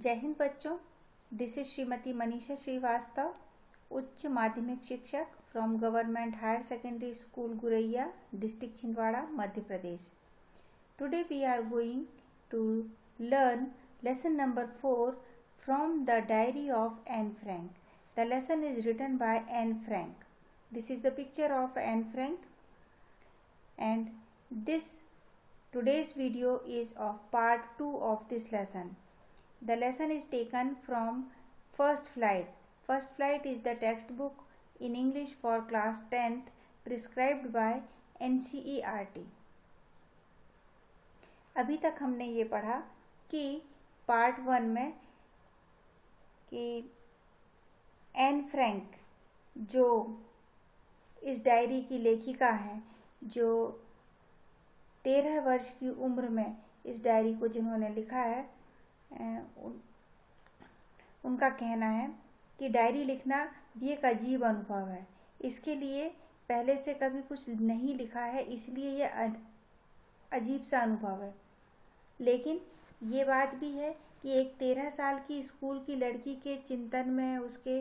जय हिंद बच्चों, दिस इज श्रीमती मनीषा श्रीवास्तव, उच्च माध्यमिक शिक्षक from government higher secondary school Guraiya, district Chhindwara, Madhya Pradesh. Today we are going to learn lesson number 4 from the diary of Anne Frank. The lesson is written by Anne Frank. This is the picture of Anne Frank, and this today's video is of part 2 of this lesson. The lesson is taken from First Flight. First Flight is the textbook in English for class 10th prescribed by NCERT. अभी तक हमने ये पढ़ा कि part 1 में कि Anne Frank जो इस डायरी की लेखिका है, जो 13 वर्ष की उम्र में इस डायरी को जिन्होंने लिखा है, उनका कहना है कि डायरी लिखना भी एक अजीब अनुभव है. इसके लिए पहले से कभी कुछ नहीं लिखा है, इसलिए यह अजीब सा अनुभव है. लेकिन ये बात भी है कि एक 13 साल की स्कूल की लड़की के चिंतन में, उसके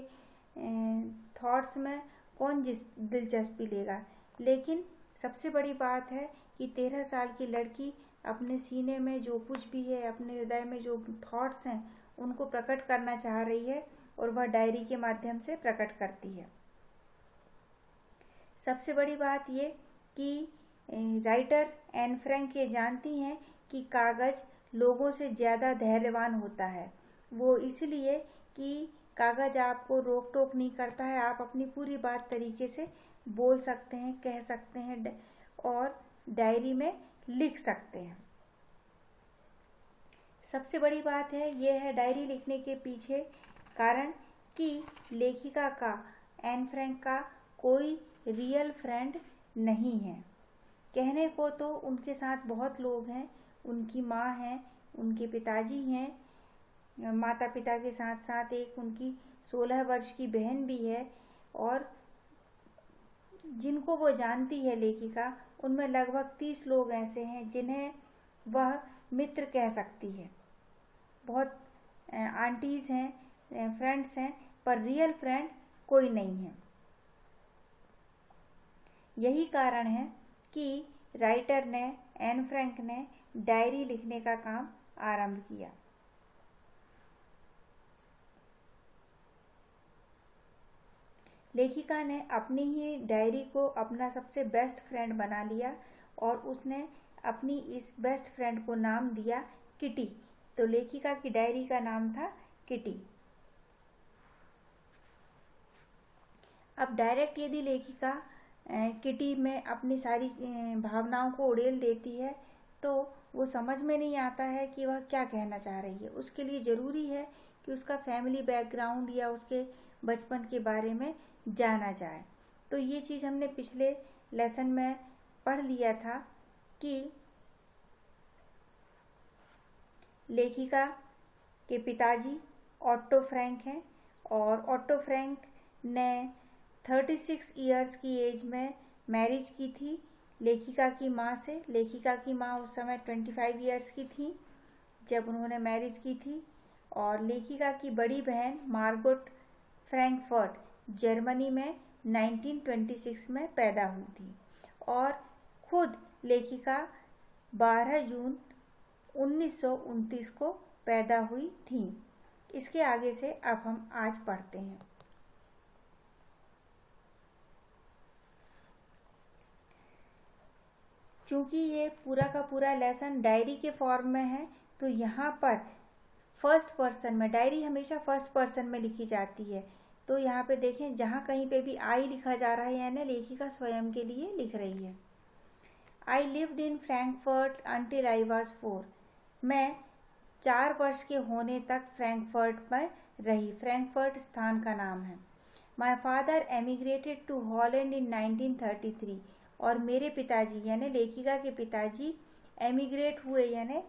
थॉट्स में कौन दिलचस्पी लेगा. लेकिन सबसे बड़ी बात है कि 13 साल की लड़की अपने सीने में जो कुछ भी है, अपने हृदय में जो थॉट्स हैं, उनको प्रकट करना चाह रही है और वह डायरी के माध्यम से प्रकट करती है. सबसे बड़ी बात ये कि राइटर एन फ्रैंक ये जानती हैं कि कागज़ लोगों से ज़्यादा धैर्यवान होता है. वो इसलिए कि कागज़ आपको रोक टोक नहीं करता है. आप अपनी पूरी बात तरीके से बोल सकते हैं, कह सकते हैं और डायरी में लिख सकते हैं. सबसे बड़ी बात है यह है डायरी लिखने के पीछे कारण कि लेखिका का, एन फ्रैंक का कोई रियल फ्रेंड नहीं है. कहने को तो उनके साथ बहुत लोग हैं. उनकी माँ हैं, उनके पिताजी हैं, माता पिता के साथ साथ एक उनकी 16 वर्ष की बहन भी है, और जिनको वो जानती है लेखिका, उनमें लगभग 30 लोग ऐसे हैं जिन्हें वह मित्र कह सकती है. बहुत आंटीज़ हैं, फ्रेंड्स हैं, पर रियल फ्रेंड कोई नहीं है. यही कारण है कि राइटर ने, एन फ्रैंक ने डायरी लिखने का काम आरंभ किया. लेखिका ने अपनी ही डायरी को अपना सबसे बेस्ट फ्रेंड बना लिया और उसने अपनी इस बेस्ट फ्रेंड को नाम दिया किटी. तो लेखिका की डायरी का नाम था किटी. अब डायरेक्ट यदि लेखिका किटी में अपनी सारी भावनाओं को उड़ेल देती है तो वो समझ में नहीं आता है कि वह क्या कहना चाह रही है. उसके लिए ज़रूरी है कि उसका फैमिली बैकग्राउंड या उसके बचपन के बारे में जाना जाए. तो ये चीज़ हमने पिछले लेसन में पढ़ लिया था कि लेखिका के पिताजी ऑट्टो फ्रैंक हैं और ऑट्टो फ्रैंक ने 36 इयर्स की एज में मैरिज की थी लेखिका की माँ से. लेखिका की माँ उस समय 25 इयर्स की थी जब उन्होंने मैरिज की थी, और लेखिका की बड़ी बहन मार्गोट फ्रैंकफर्ट जर्मनी में 1926 में पैदा हुई थी, और खुद लेखिका 12 जून 1929 को पैदा हुई थी. इसके आगे से अब हम आज पढ़ते हैं. चूँकि ये पूरा का पूरा लेसन डायरी के फॉर्म में है, तो यहाँ पर फर्स्ट पर्सन में, डायरी हमेशा फर्स्ट पर्सन में लिखी जाती है. तो यहाँ पे देखें, जहाँ कहीं पे भी आई लिखा जा रहा है, यानी लेखिका स्वयं के लिए लिख रही है. I lived in Frankfurt until I was 4. मैं 4 वर्ष के होने तक फ्रैंकफर्ट में रही. फ्रैंकफर्ट स्थान का नाम है. माई फादर एमिग्रेटेड टू हॉलैंड इन 1933. और मेरे पिताजी यानी लेखिका के पिताजी एमिग्रेट हुए, यानी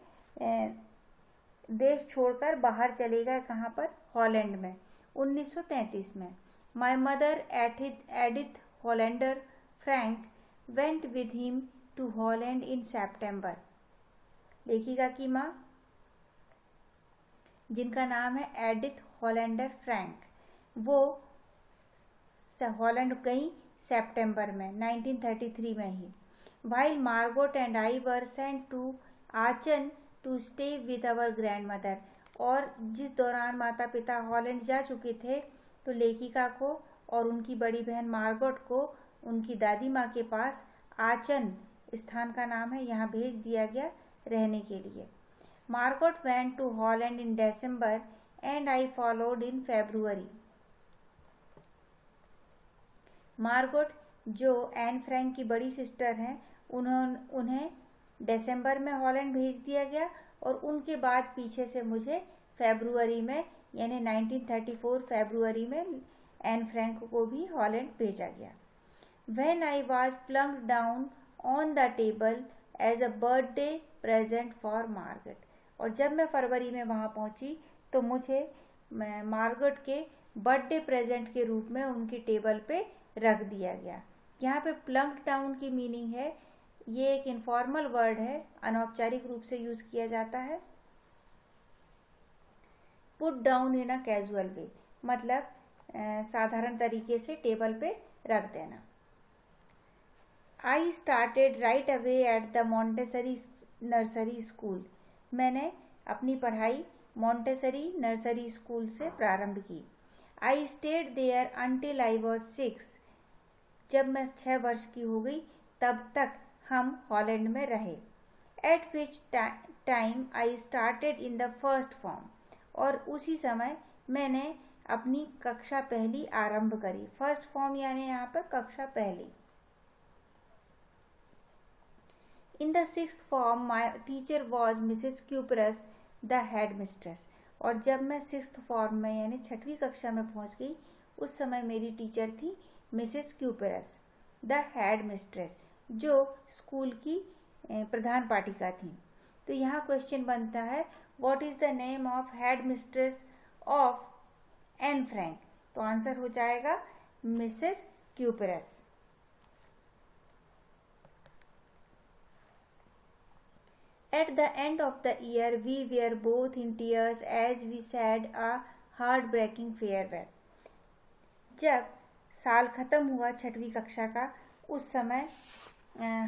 देश छोड़कर बाहर चले गए. कहाँ पर? हॉलैंड में, 1933 में. My mother Edith Hollander Frank went with him to Holland in September. लेखिका की माँ जिनका नाम है एडिथ हॉलैंडर फ्रैंक। वो हॉलैंड गई सितंबर में 1933 में ही। While Margot and I were sent to Aachen to stay with our grandmother. और जिस दौरान माता पिता हॉलैंड जा चुके थे तो लेखिका को और उनकी बड़ी बहन मार्गोट को उनकी दादी माँ के पास, आचन स्थान का नाम है, यहाँ भेज दिया गया रहने के लिए। Margot went to Holland in December and I followed in February. Margot जो एन फ्रैंक की बड़ी सिस्टर हैं, उन्हें दिसंबर में हॉलैंड भेज दिया गया और उनके बाद पीछे से मुझे फरवरी में यानी 1934 फरवरी में एन फ्रैंक को भी हॉलैंड भेजा गया। When I was plunked down on the table as a birthday present for Margaret। और जब मैं फरवरी में वहाँ पहुँची तो मुझे मार्गरेट के बर्थडे प्रेजेंट के रूप में उनकी टेबल पे रख दिया गया। यहाँ पे प्लंक्ड डाउन की मीनिंग है, ये एक इनफॉर्मल वर्ड है, अनौपचारिक रूप से यूज किया जाता है। Put down in a casual way, मतलब साधारण तरीके से टेबल पे रख देना। I started right away at the Montessori nursery school. मैंने अपनी पढ़ाई मॉन्टेसरी नर्सरी स्कूल से प्रारंभ की। I stayed there until I was 6। जब मैं 6 वर्ष की हो गई तब तक हम हॉलैंड में रहे। Eight which time I started in the first form. और उसी समय मैंने अपनी कक्षा पहली आरंभ करी। फर्स्ट फॉर्म यानी यहाँ पर कक्षा पहली। In the 6th form my teacher was Mrs Kuperus the head mistress. और जब मैं 6th फॉर्म में यानी 6वीं कक्षा में पहुँच गई उस समय मेरी टीचर थी Mrs Kuperus the head mistress, जो स्कूल की प्रधान पाठिका थी। तो यहाँ क्वेश्चन बनता है, what is the name of head mistress of Anne Frank. तो आंसर हो जाएगा Mrs Kuperus. At the end of the year, we were both in tears as we said a heartbreaking farewell। जब साल ख़त्म हुआ 6वीं कक्षा का, उस समय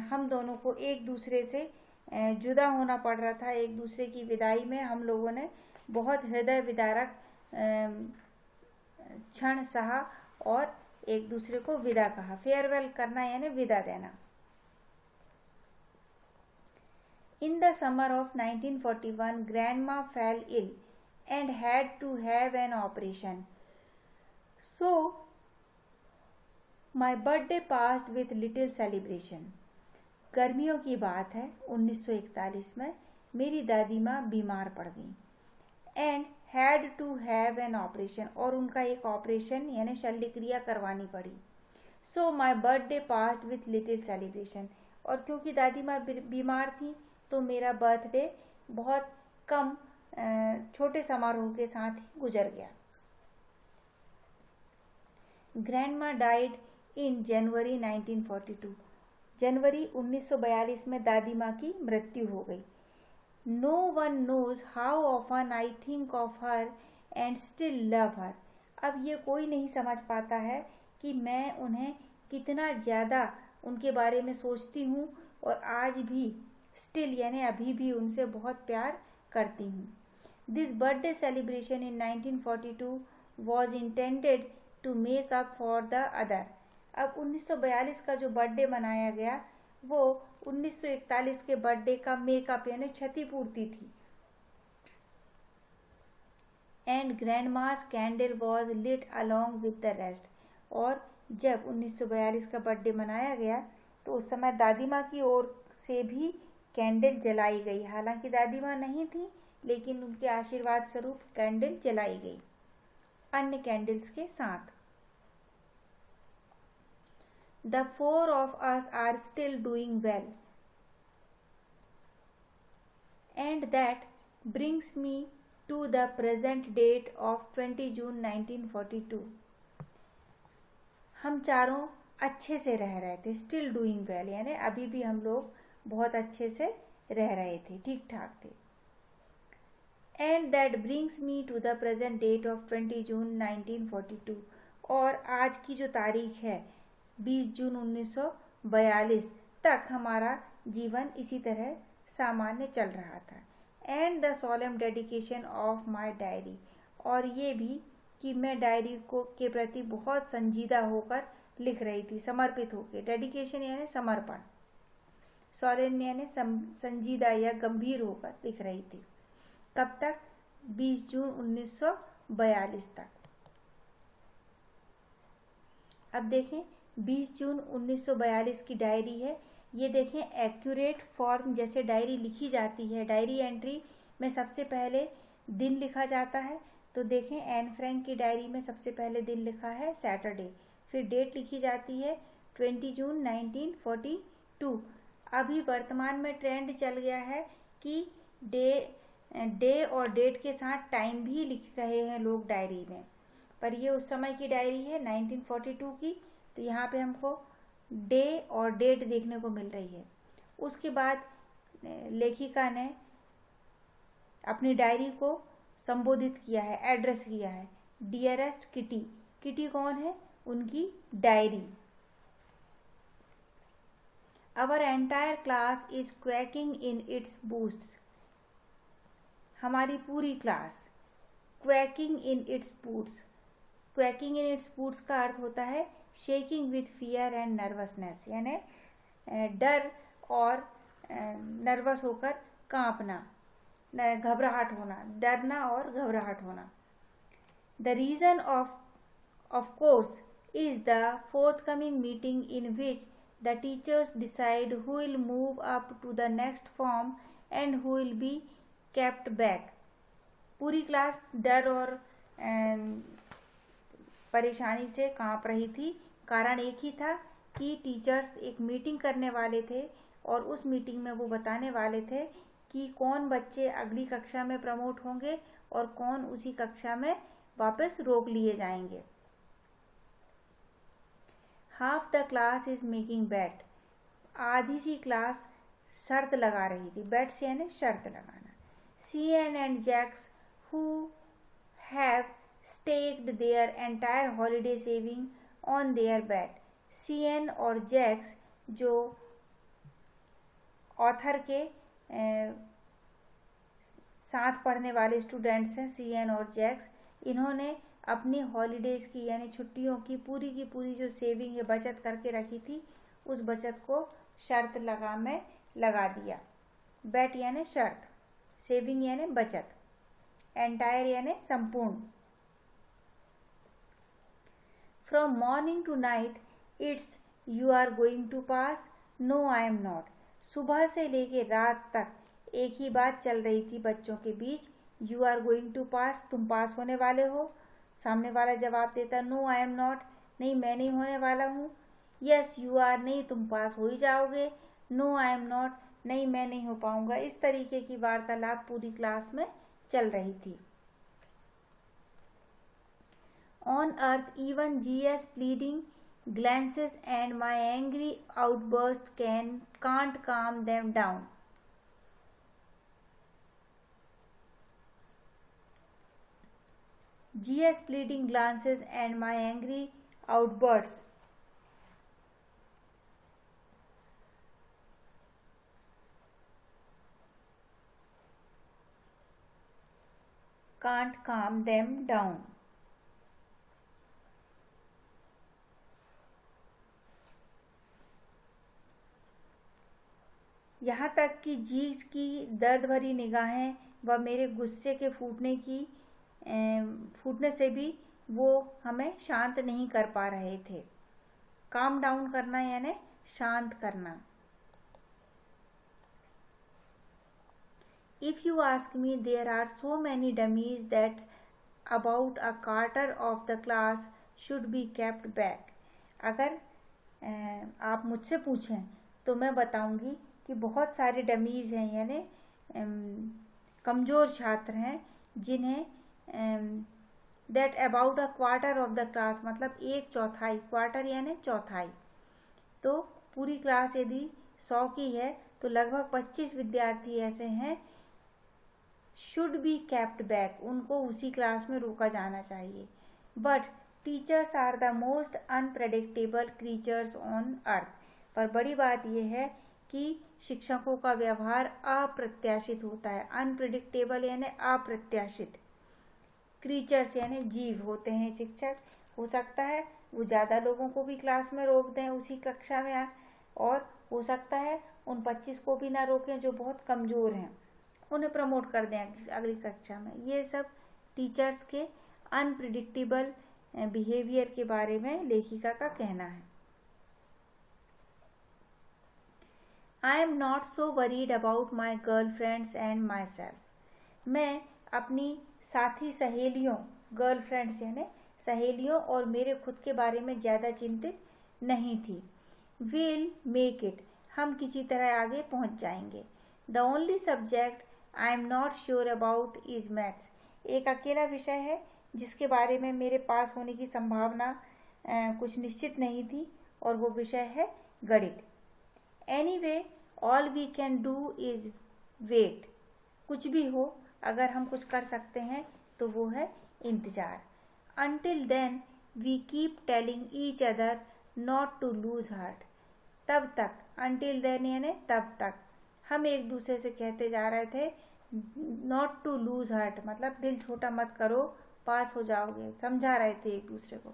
हम दोनों को एक दूसरे से जुदा होना पड़ रहा था। एक दूसरे की विदाई में हम लोगों ने बहुत हृदय विदारक क्षण सहा और एक दूसरे को विदा कहा। फेयरवेल करना यानी विदा देना। In the summer of 1941, Grandma fell ill and had to have an operation. So, my birthday passed with little celebration। गर्मियों की बात है 1941 में, मेरी दादी माँ बीमार पड़ गई। And had to have an operation, और उनका एक ऑपरेशन यानी शल्य क्रिया करवानी पड़ी। So, my birthday passed with little celebration। और क्योंकि दादी माँ बीमार थी तो मेरा बर्थडे बहुत कम छोटे समारोह के साथ ही गुजर गया। ग्रैंडमा डाइड इन जनवरी 1942। जनवरी 1942 में दादी माँ की मृत्यु हो गई। No one knows how often I think of her and still love her. अब ये कोई नहीं समझ पाता है कि मैं उन्हें कितना ज़्यादा उनके बारे में सोचती हूँ और आज भी स्टिल यानी अभी भी उनसे बहुत प्यार करती हूँ। This birthday celebration in 1942 was intended to make up for the other. अब 1942 का जो बर्थडे मनाया गया वो 1941 के बर्थडे का मेकअप यानी क्षतिपूर्ति थी। And grandma's candle was lit along with the rest. और जब 1942 का बर्थडे मनाया गया तो उस समय दादी माँ की ओर से भी कैंडल जलाई गई। हालांकि दादी माँ नहीं थी लेकिन उनके आशीर्वाद स्वरूप कैंडल जलाई गई अन्य कैंडल्स के साथ। The 4 of us are still doing well, and that brings me to the present date of 20 June 1942। हम चारों अच्छे से रह रहे थे। स्टिल डूइंग वेल यानी अभी भी हम लोग बहुत अच्छे से रह रहे थे, ठीक ठाक थे। And that brings me to the present date of 20 June 1942। और आज की जो तारीख है 20 जून 1942 तक हमारा जीवन इसी तरह सामान्य चल रहा था। And the solemn dedication of my diary, और ये भी कि मैं डायरी को के प्रति बहुत संजीदा होकर लिख रही थी, समर्पित होकर। डेडिकेशन यानी समर्पण, सोलेम यानी संजीदा या गंभीर होकर लिख रही थी। कब तक? 20 जून 1942 तक। अब देखें 20 जून 1942 की डायरी है। ये देखें एक्यूरेट फॉर्म जैसे डायरी लिखी जाती है। डायरी एंट्री में सबसे पहले दिन लिखा जाता है। तो देखें एन फ्रैंक की डायरी में सबसे पहले दिन लिखा है सैटरडे, फिर डेट लिखी जाती है 20 जून 1942। अभी वर्तमान में ट्रेंड चल गया है कि डे और डेट के साथ टाइम भी लिख रहे हैं लोग डायरी में, पर ये उस समय की डायरी है 1942 की। तो यहाँ पे हमको डे और डेट देखने को मिल रही है। उसके बाद लेखिका ने अपनी डायरी को संबोधित किया है, एड्रेस किया है, डियरेस्ट किटी। किटी कौन है? उनकी diary. Our entire class is quaking in its boots. हमारी पूरी class quaking in its boots. Quaking in its boots का अर्थ होता है shaking with fear and nervousness, यानी डर और नर्वस होकर कांपना, घबराहट होना, डरना और घबराहट होना। The reason of course is the forthcoming meeting in which the teachers decide who will move up to the next form and who will be kept back। पूरी क्लास डर और परेशानी से कांप रही थी। कारण एक ही था कि टीचर्स एक मीटिंग करने वाले थे और उस मीटिंग में वो बताने वाले थे कि कौन बच्चे अगली कक्षा में प्रमोट होंगे और कौन उसी कक्षा में वापस रोक लिए जाएंगे। Half the class is making bet. आधी सी क्लास शर्त लगा रही थी। बेट से यानी शर्त लगाना। C N and Jacques who have staked their entire holiday saving on their bet। C N और जैक्स जो ऑथर के साथ पढ़ने वाले स्टूडेंट्स हैं, सीएन और जैक्स, इन्होंने अपनी हॉलीडेज की यानी छुट्टियों की पूरी जो सेविंग है, बचत करके रखी थी, उस बचत को शर्त लगा दिया। बेट यानी शर्त, सेविंग यानी बचत, एंटायर यानी संपूर्ण। From morning to night, it's you are going to pass, no I am not। सुबह से लेके रात तक एक ही बात चल रही थी बच्चों के बीच, यू आर गोइंग टू पास, तुम पास होने वाले हो। सामने वाला जवाब देता नो आई एम नॉट, नहीं मैं नहीं होने वाला हूँ। यस यू आर, नहीं तुम पास हो ही जाओगे। नो आई एम नॉट, नहीं मैं नहीं हो पाऊंगा। इस तरीके की वार्तालाप पूरी क्लास में चल रही थी। On earth, even G.S. pleading glances and my angry outburst can't calm them down। G.S. pleading glances and my angry outbursts can't calm them down। यहाँ तक कि जीज की दर्द भरी निगाहें व मेरे गुस्से के फूटने से भी वो हमें शांत नहीं कर पा रहे थे। काम डाउन करना यानी शांत करना। If you ask me, there are so many dummies that about a quarter of the class should be kept back. अगर आप मुझसे पूछें तो मैं बताऊंगी कि बहुत सारे डमीज़ हैं यानी कमज़ोर छात्र हैं जिन्हें that about a quarter of the class मतलब एक चौथाई, क्वार्टर यानी चौथाई। तो पूरी क्लास यदि 100 की है तो लगभग 25 विद्यार्थी ऐसे हैं शुड बी केप्ट बैक, उनको उसी क्लास में रोका जाना चाहिए। But teachers are the most unpredictable creatures on earth, पर बड़ी बात यह है कि शिक्षकों का व्यवहार अप्रत्याशित होता है। अनप्रिडिक्टेबल यानी अप्रत्याशित, क्रीचर्स यानी जीव होते हैं शिक्षक। हो सकता है वो ज़्यादा लोगों को भी क्लास में रोक दें उसी कक्षा में, और हो सकता है उन 25 को भी ना रोकें जो बहुत कमज़ोर हैं, उन्हें प्रमोट कर दें अगली कक्षा में। ये सब टीचर्स के अनप्रिडिक्टेबल बिहेवियर के बारे में लेखिका का कहना है। I am not so worried about my girl friends and my self, मैं अपनी साथी सहेलियों, गर्ल फ्रेंड्स यानी सहेलियों और मेरे खुद के बारे में ज़्यादा चिंतित नहीं थी। विल मेक इट, हम किसी तरह आगे पहुंच जाएंगे। The only subject I am not sure about is maths, एक अकेला विषय है जिसके बारे में मेरे पास होने की संभावना कुछ निश्चित नहीं थी, और वो विषय है गणित। Anyway all we can do is wait, कुछ भी हो अगर हम कुछ कर सकते हैं तो वो है इंतज़ार। Until then we keep telling each other not to lose heart, तब तक, until then यानी तब तक, हम एक दूसरे से कहते जा रहे थे not to lose heart, मतलब दिल छोटा मत करो, पास हो जाओगे, समझा रहे थे एक दूसरे को।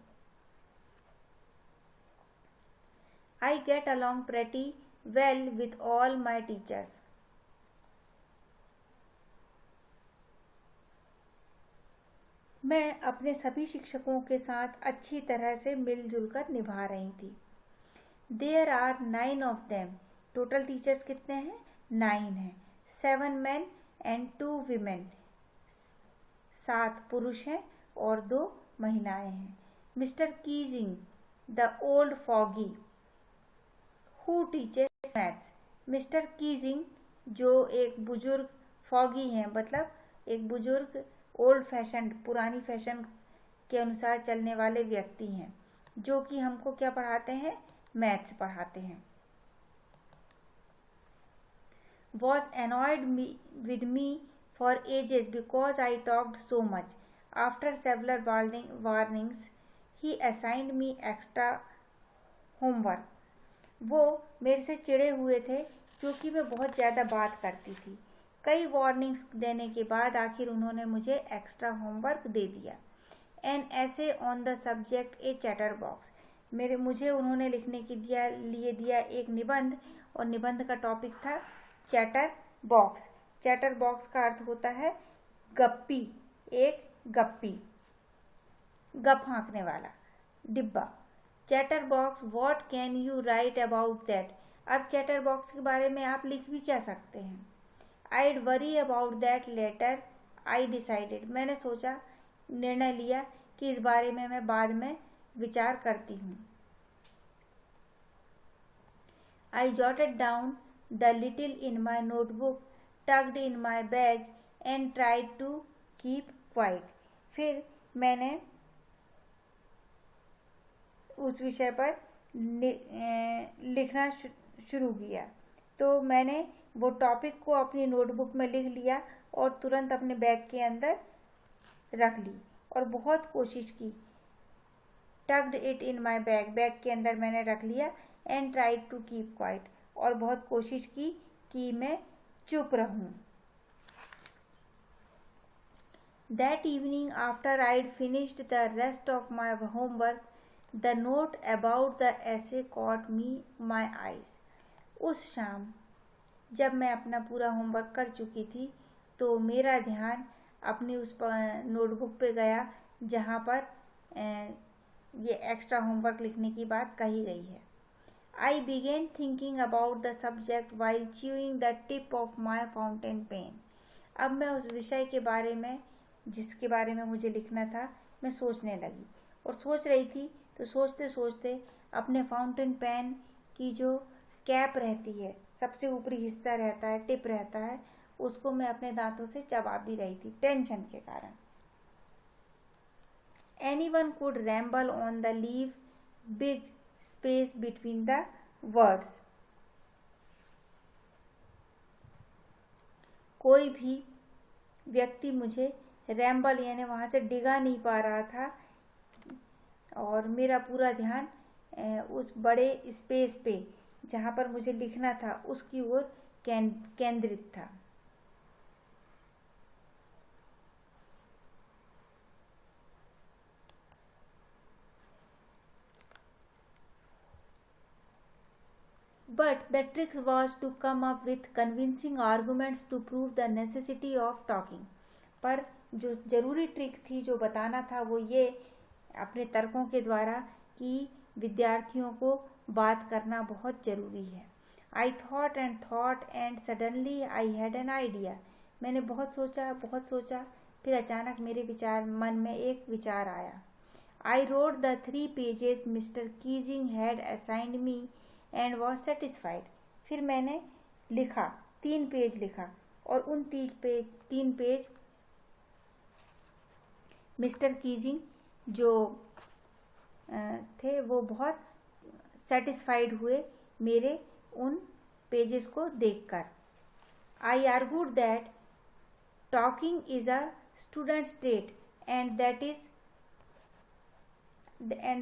I get along pretty well with all my teachers, मैं अपने सभी शिक्षकों के साथ अच्छी तरह से मिलजुल कर निभा रही थी। There are 9 of them, total teachers कितने हैं? 9 हैं। 7 men and 2 women, 7 पुरुष हैं और 2 महिलाएं हैं। Mister Keesing the old foggy who teachers maths, mister Keesing जो एक बुजुर्ग, फॉगी हैं मतलब एक बुजुर्ग, ओल्ड फैशन पुरानी फैशन के अनुसार चलने वाले व्यक्ति हैं, जो कि हमको क्या पढ़ाते हैं? मैथ्स पढ़ाते हैं। Was annoyed with me for ages because I talked so much, after several warnings he assigned me extra homework, वो मेरे से चिढ़े हुए थे क्योंकि मैं बहुत ज़्यादा बात करती थी। कई वार्निंग्स देने के बाद आखिर उन्होंने मुझे एक्स्ट्रा होमवर्क दे दिया। एन ऐसे on the subject A chatter box, मुझे उन्होंने लिखने के लिए दिया एक निबंध, और निबंध का टॉपिक था चैटर बॉक्स। चैटर बॉक्स का अर्थ होता है गप्पी, एक गप्पी, गप हाँकने वाला डिब्बा। Chatter box, what can you right about that, अब चैटर बॉक्स के बारे में आप लिख भी क्या सकते हैं? I'd worry about that later, I decided, मैंने सोचा, निर्णय लिया कि इस बारे में मैं बाद में विचार करती हूँ। I jotted down the little in my notebook, tucked in my bag and tried to keep quiet. फिर मैंने उस विषय पर लिखना शुरू किया, तो मैंने वो टॉपिक को अपनी नोटबुक में लिख लिया और तुरंत अपने बैग के अंदर रख ली, और बहुत कोशिश की। Tucked it in my bag, bag के अंदर मैंने रख लिया। And tried to keep quiet, और बहुत कोशिश की कि मैं चुप रहूं। That evening after I'd finished the rest of my homework, the note about the essay caught me my eyes, उस शाम जब मैं अपना पूरा होमवर्क कर चुकी थी तो मेरा ध्यान अपनी उस नोटबुक पे गया जहाँ पर ये एक्स्ट्रा होमवर्क लिखने की बात कही गई है। I began thinking about the subject while chewing the tip of my fountain pen, अब मैं उस विषय के बारे में जिसके बारे में मुझे लिखना था मैं सोचने लगी, और सोच रही थी तो सोचते सोचते अपने फाउंटेन पेन की जो कैप रहती है, सबसे ऊपरी हिस्सा रहता है, टिप रहता है, उसको मैं अपने दांतों से चबा भी रही थी टेंशन के कारण। Anyone could ramble on the leave big space between the words, कोई भी व्यक्ति मुझे रैम्बल यानी वहाँ से डिगा नहीं पा रहा था और मेरा पूरा ध्यान उस बड़े स्पेस पे जहाँ पर मुझे लिखना था उसकी ओर केंद्रित था। But the trick was to come up with convincing arguments to prove the necessity of talking. पर जो ज़रूरी ट्रिक थी, जो बताना था, वो ये अपने तर्कों के द्वारा कि विद्यार्थियों को बात करना बहुत ज़रूरी है। I thought and suddenly I had an idea. मैंने बहुत सोचा, फिर अचानक मेरे मन में एक विचार आया। I wrote the 3 pages Mr. Keysing had assigned me and was satisfied. फिर मैंने लिखा, 3 पेज लिखा और उन 3 पेज मिस्टर कीजिंग जो थे वो बहुत सेटिस्फाइड हुए मेरे उन पेजेस को देखकर। I argued that talking is a student's trait and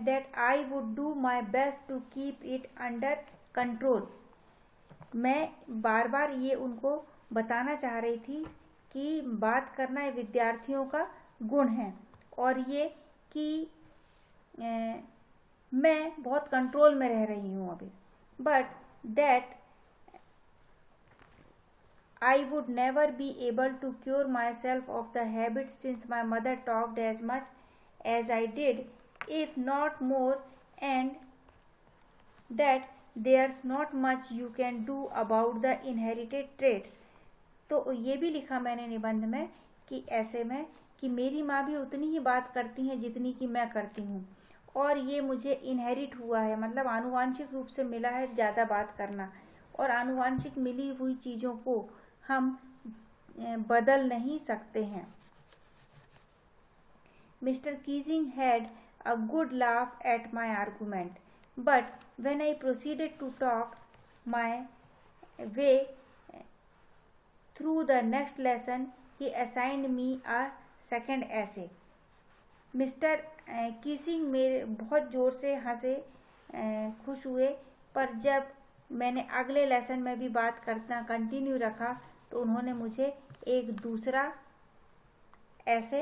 that I would do my best to keep it under control. मैं बार बार ये उनको बताना चाह रही थी कि बात करना विद्यार्थियों का गुण है और ये कि मैं बहुत कंट्रोल में रह रही हूँ अभी। But that I would never be able to cure myself of the habit since my mother talked as much as I did, if not more, and that there's not much you can do about the inherited traits. तो ये भी लिखा मैंने निबंध में कि ऐसे में कि मेरी माँ भी उतनी ही बात करती हैं जितनी कि मैं करती हूँ और ये मुझे इनहेरिट हुआ है, मतलब आनुवांशिक रूप से मिला है ज़्यादा बात करना, और आनुवांशिक मिली हुई चीज़ों को हम बदल नहीं सकते हैं। Mr. Keysing had a good laugh at my argument, but when I proceeded to talk my way through the next lesson, he assigned me a second essay. Mister Keesing मेरे बहुत ज़ोर से हंसे, खुश हुए, पर जब मैंने अगले लेसन में भी बात करना कंटिन्यू रखा तो उन्होंने मुझे एक दूसरा ऐसे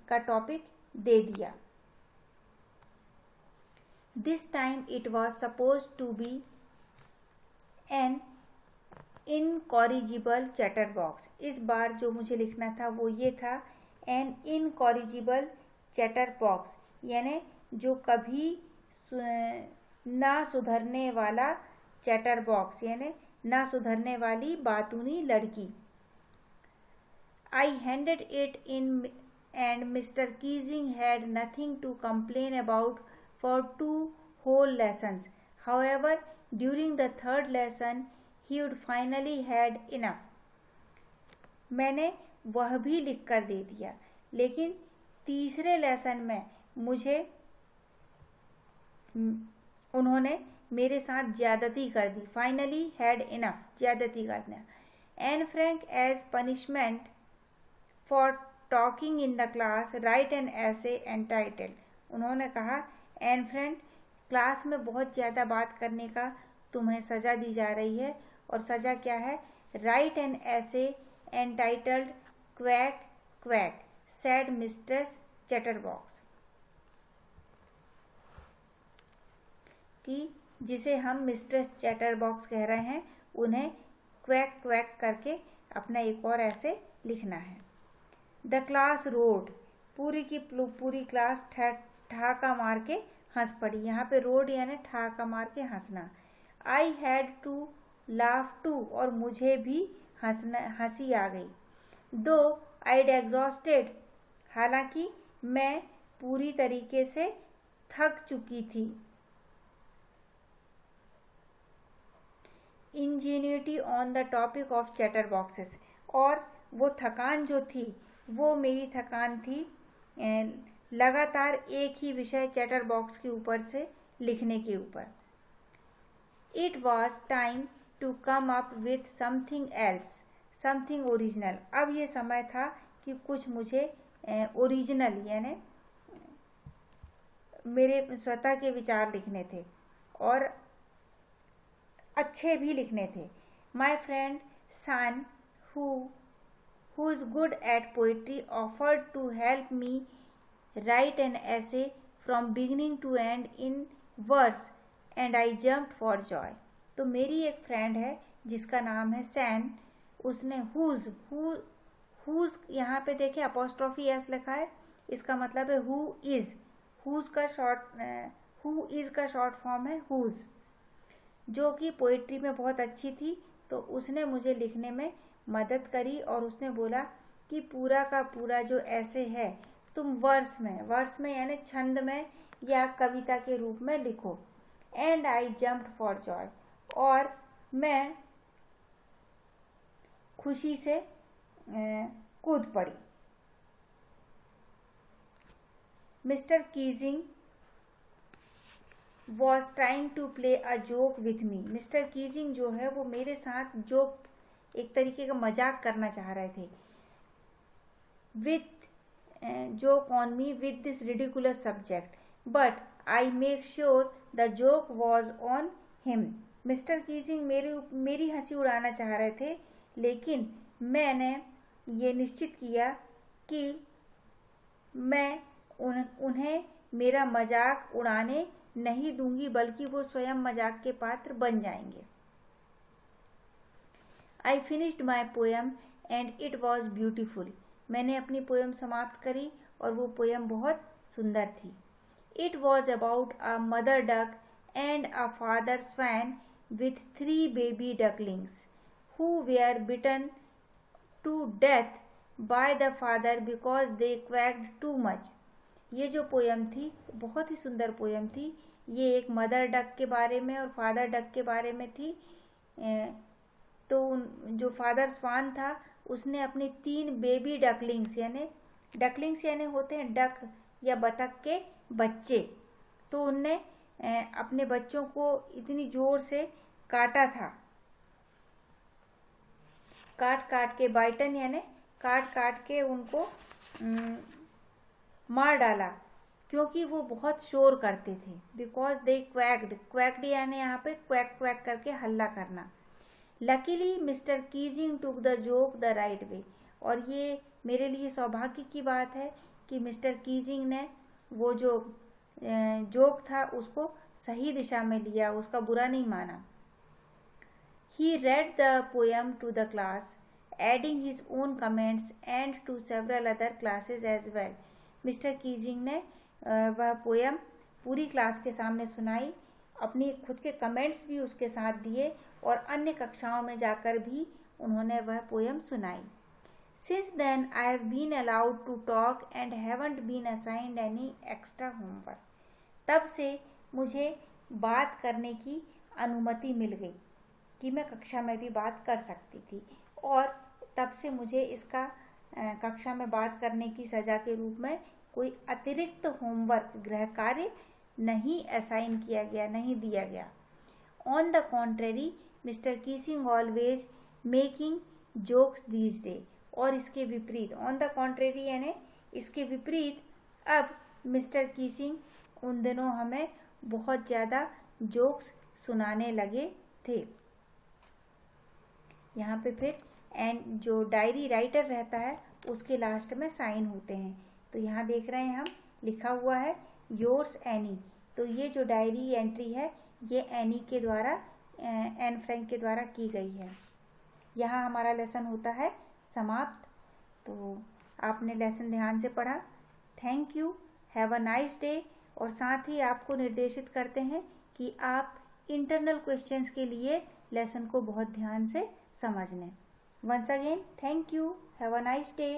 का टॉपिक दे दिया। This time it was suppose to be an incorrigible chatter box. इस बार जो मुझे लिखना था वो ये था, एन इनकॉरिजिबल चैटर बॉक्स, यानी जो कभी ना सुधरने वाला चैटर बॉक्स, यानी ना सुधरने वाली बातूनी लड़की। I handed it in and Mr. Keysing had nothing to complain about for 2 whole lessons. However, during the 3rd lesson, he would finally had enough. मैंने वह भी लिख कर दे दिया, लेकिन तीसरे लेसन में मुझे उन्होंने मेरे साथ ज्यादती कर दी। फाइनली हैड इनफ, ज्यादती करना। Anne Frank as punishment for talking in the class write an essay entitled. उन्होंने कहा, एन फ्रैंक, क्लास में बहुत ज़्यादा बात करने का तुम्हें सज़ा दी जा रही है, और सज़ा क्या है? Right an essay entitled quack quack sad mistress chatterbox, कि जिसे हम मिस्ट्रेस चैटरबॉक्स कह रहे हैं, उन्हें क्वैक क्वैक करके अपना एक और ऐसे लिखना है। द क्लास रोड, पूरी की पूरी क्लास ठहाका मार के हंस पड़ी। यहाँ पे रोड यानी ठहाका मार के हंसना। I had to laugh too, और मुझे भी हंसी आ गई। दो आईड एग्जॉस्टेड, हालांकि मैं पूरी तरीके से थक चुकी थी। Ingenuity on the topic of chatterboxes, और वो थकान जो थी वो मेरी थकान थी लगातार एक ही विषय चैटर बॉक्स के ऊपर से लिखने के ऊपर। It was time to come up with something else, something original. अब ये समय था कि कुछ मुझे ओरिजिनल यानी मेरे स्वतः के विचार लिखने थे और अच्छे भी लिखने थे। My friend Sanne who is good at poetry offered to help me write an essay from beginning to end in verse and I jumped for joy। तो मेरी एक फ्रेंड है जिसका नाम है सैन, उसने whose यहाँ पे देखे अपॉस्ट्रोफी एस लिखा है, इसका मतलब है who is का शॉर्ट फॉर्म है whose, जो कि पोइट्री में बहुत अच्छी थी। तो उसने मुझे लिखने में मदद करी और उसने बोला कि पूरा का पूरा जो ऐसे है तुम वर्स में यानी छंद में या कविता के रूप में लिखो। And I jumped for joy, और मैं खुशी से कूद पड़ी। Mister Keesing was trying to play a joke with me. Mister Keesing जो है वो मेरे साथ जोक, एक तरीके का मजाक करना चाह रहे थे। With joke on me with this ridiculous subject but I make sure the joke was on him. Mister Keesing मेरी हंसी उड़ाना चाह रहे थे, लेकिन मैंने ये निश्चित किया कि मैं उन्हें मेरा मजाक उड़ाने नहीं दूंगी, बल्कि वो स्वयं मजाक के पात्र बन जाएंगे। I finished my poem and it was beautiful। मैंने अपनी पोएम समाप्त करी और वो पोएम बहुत सुंदर थी। It was about a mother duck and a father swan with 3 baby ducklings who were bitten to death by the father because they quacked too much। ये जो पोएम थी बहुत ही सुंदर पोएम थी। ये एक मदर डक के बारे में और फादर डक के बारे में थी। तो जो फादर स्वान था उसने अपनी 3 बेबी डकलिंग्स यानी होते हैं डक या बतख के बच्चे, तो उनने अपने बच्चों को इतनी जोर से काटा था, काट के बाइटन यानी काट के उनको मार डाला, क्योंकि वो बहुत शोर करते थे। बिकॉज दे क्वैक्ड यानी यहाँ पे क्वैक करके हल्ला करना। Luckily mister Keesing took the joke the right way. और ये मेरे लिए सौभाग्य की बात है कि मिस्टर कीजिंग ने वो जो जोक था उसको सही दिशा में लिया, उसका बुरा नहीं माना। He read the poem to the class adding his own comments and to several other classes as well. Mister Keesing ने वह पोएम पूरी क्लास के सामने सुनाई, अपनी खुद के कमेंट्स भी उसके साथ दिए और अन्य कक्षाओं में जाकर भी उन्होंने वह पोएम सुनाई। Since then I have been allowed to talk and haven't been assigned any extra homework। तब से मुझे बात करने की अनुमति मिल गई कि मैं कक्षा में भी बात कर सकती थी, और तब से मुझे इसका कक्षा में बात करने की सज़ा के रूप में कोई अतिरिक्त होमवर्क गृह कार्य नहीं असाइन किया गया, नहीं दिया गया। On the contrary mister Keesing always making jokes these day. और इसके विपरीत, ऑन द कॉन्ट्रेरी यानी इसके विपरीत, अब मिस्टर कीजिंग उन दिनों हमें बहुत ज़्यादा जोक्स सुनाने लगे थे। यहाँ पे फिर जो डायरी राइटर रहता है उसके लास्ट में साइन होते हैं। तो यहाँ देख रहे हैं हम, लिखा हुआ है योर्स एनी। तो ये जो डायरी एंट्री है ये एनी के द्वारा, एन फ्रैंक के द्वारा की गई है। यहाँ हमारा लेसन होता है समाप्त। तो आपने लेसन ध्यान से पढ़ा। Thank you, have a nice day. और साथ ही आपको निर्देशित करते हैं कि आप इंटरनल क्वेश्चंस के लिए लेसन को बहुत ध्यान से समझ लें। Once again thank you, have a nice day.